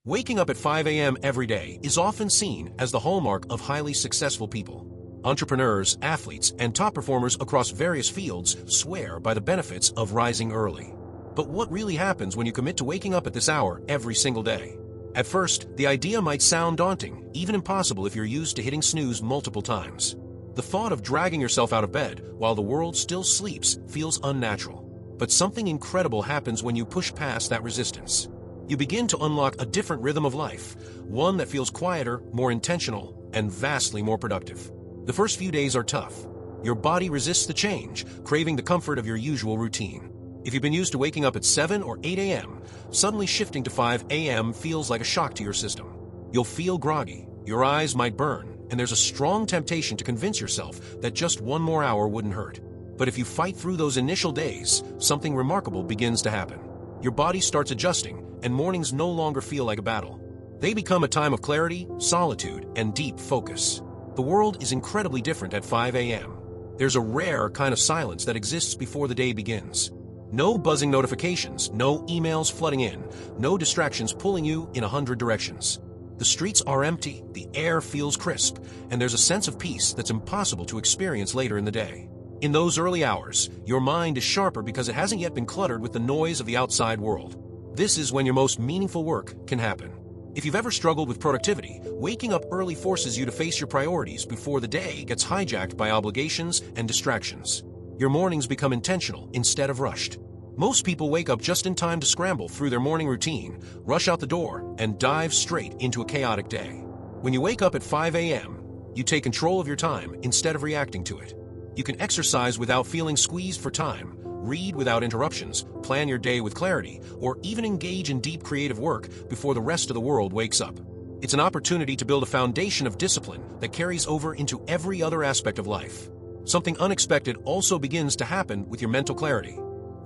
Waking up at 5 a.m. every day is often seen as the hallmark of highly successful people. Entrepreneurs, athletes, and top performers across various fields swear by the benefits of rising early. But what really happens when you commit to waking up at this hour every single day? At first, the idea might sound daunting, even impossible if you're used to hitting snooze multiple times. The thought of dragging yourself out of bed while the world still sleeps feels unnatural. But something incredible happens when you push past that resistance. You begin to unlock a different rhythm of life, one that feels quieter, more intentional, and vastly more productive. The first few days are tough. Your body resists the change, craving the comfort of your usual routine. If you've been used to waking up at 7 or 8 a.m., suddenly shifting to 5 a.m. feels like a shock to your system. You'll feel groggy, your eyes might burn, and there's a strong temptation to convince yourself that just one more hour wouldn't hurt. But if you fight through those initial days, something remarkable begins to happen. Your body starts adjusting, and mornings no longer feel like a battle. They become a time of clarity, solitude, and deep focus. The world is incredibly different at 5 a.m. There's a rare kind of silence that exists before the day begins. No buzzing notifications, no emails flooding in, no distractions pulling you in 100 directions. The streets are empty, the air feels crisp, and there's a sense of peace that's impossible to experience later in the day. In those early hours, your mind is sharper because it hasn't yet been cluttered with the noise of the outside world. This is when your most meaningful work can happen. If you've ever struggled with productivity, waking up early forces you to face your priorities before the day gets hijacked by obligations and distractions. Your mornings become intentional instead of rushed. Most people wake up just in time to scramble through their morning routine, rush out the door, and dive straight into a chaotic day. When you wake up at 5 a.m., you take control of your time instead of reacting to it. You can exercise without feeling squeezed for time, read without interruptions, plan your day with clarity, or even engage in deep creative work before the rest of the world wakes up. It's an opportunity to build a foundation of discipline that carries over into every other aspect of life. Something unexpected also begins to happen with your mental clarity.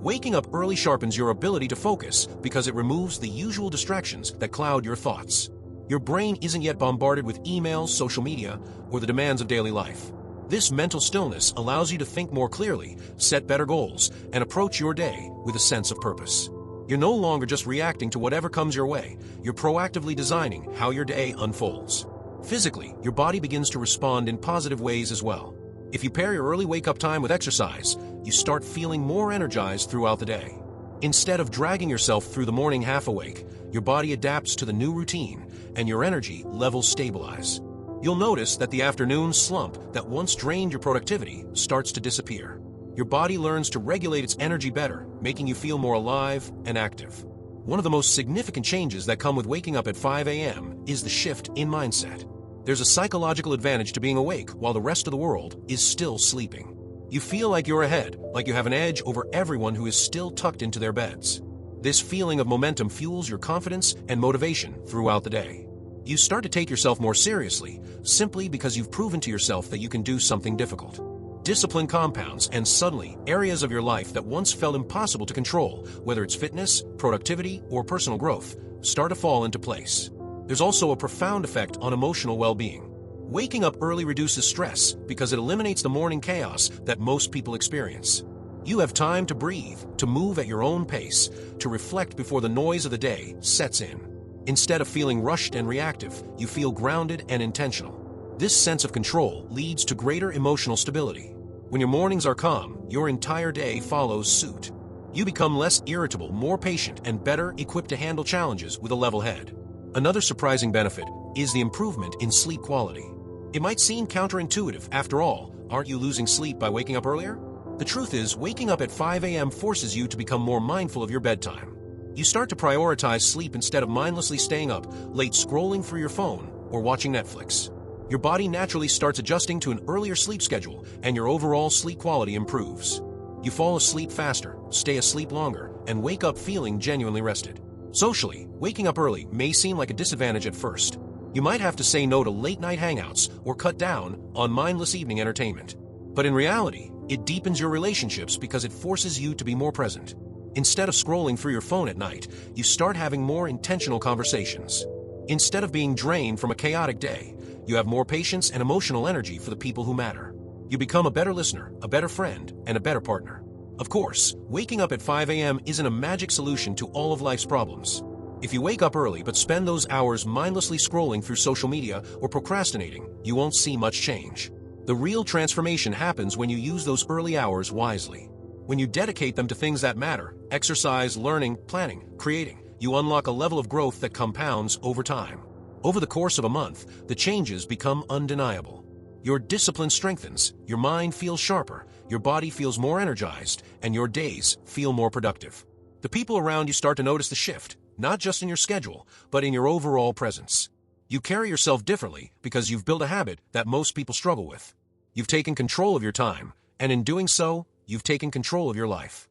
Waking up early sharpens your ability to focus because it removes the usual distractions that cloud your thoughts. Your brain isn't yet bombarded with emails, social media, or the demands of daily life. This mental stillness allows you to think more clearly, set better goals, and approach your day with a sense of purpose. You're no longer just reacting to whatever comes your way, you're proactively designing how your day unfolds. Physically, your body begins to respond in positive ways as well. If you pair your early wake-up time with exercise, you start feeling more energized throughout the day. Instead of dragging yourself through the morning half awake, your body adapts to the new routine, and your energy levels stabilize. You'll notice that the afternoon slump that once drained your productivity starts to disappear. Your body learns to regulate its energy better, making you feel more alive and active. One of the most significant changes that come with waking up at 5 a.m. is the shift in mindset. There's a psychological advantage to being awake while the rest of the world is still sleeping. You feel like you're ahead, like you have an edge over everyone who is still tucked into their beds. This feeling of momentum fuels your confidence and motivation throughout the day. You start to take yourself more seriously, simply because you've proven to yourself that you can do something difficult. Discipline compounds, and suddenly, areas of your life that once felt impossible to control, whether it's fitness, productivity, or personal growth, start to fall into place. There's also a profound effect on emotional well-being. Waking up early reduces stress because it eliminates the morning chaos that most people experience. You have time to breathe, to move at your own pace, to reflect before the noise of the day sets in. Instead of feeling rushed and reactive, you feel grounded and intentional. This sense of control leads to greater emotional stability. When your mornings are calm, your entire day follows suit. You become less irritable, more patient, and better equipped to handle challenges with a level head. Another surprising benefit is the improvement in sleep quality. It might seem counterintuitive. After all, aren't you losing sleep by waking up earlier? The truth is, waking up at 5 a.m. forces you to become more mindful of your bedtime. You start to prioritize sleep instead of mindlessly staying up, late scrolling through your phone, or watching Netflix. Your body naturally starts adjusting to an earlier sleep schedule, and your overall sleep quality improves. You fall asleep faster, stay asleep longer, and wake up feeling genuinely rested. Socially, waking up early may seem like a disadvantage at first. You might have to say no to late-night hangouts or cut down on mindless evening entertainment. But in reality, it deepens your relationships because it forces you to be more present. Instead of scrolling through your phone at night, you start having more intentional conversations. Instead of being drained from a chaotic day, you have more patience and emotional energy for the people who matter. You become a better listener, a better friend, and a better partner. Of course, waking up at 5 a.m. isn't a magic solution to all of life's problems. If you wake up early but spend those hours mindlessly scrolling through social media or procrastinating, you won't see much change. The real transformation happens when you use those early hours wisely. When you dedicate them to things that matter, exercise, learning, planning, creating, you unlock a level of growth that compounds over time. Over the course of a month, the changes become undeniable. Your discipline strengthens, your mind feels sharper, your body feels more energized, and your days feel more productive. The people around you start to notice the shift, not just in your schedule, but in your overall presence. You carry yourself differently because you've built a habit that most people struggle with. You've taken control of your time, and in doing so, you've taken control of your life.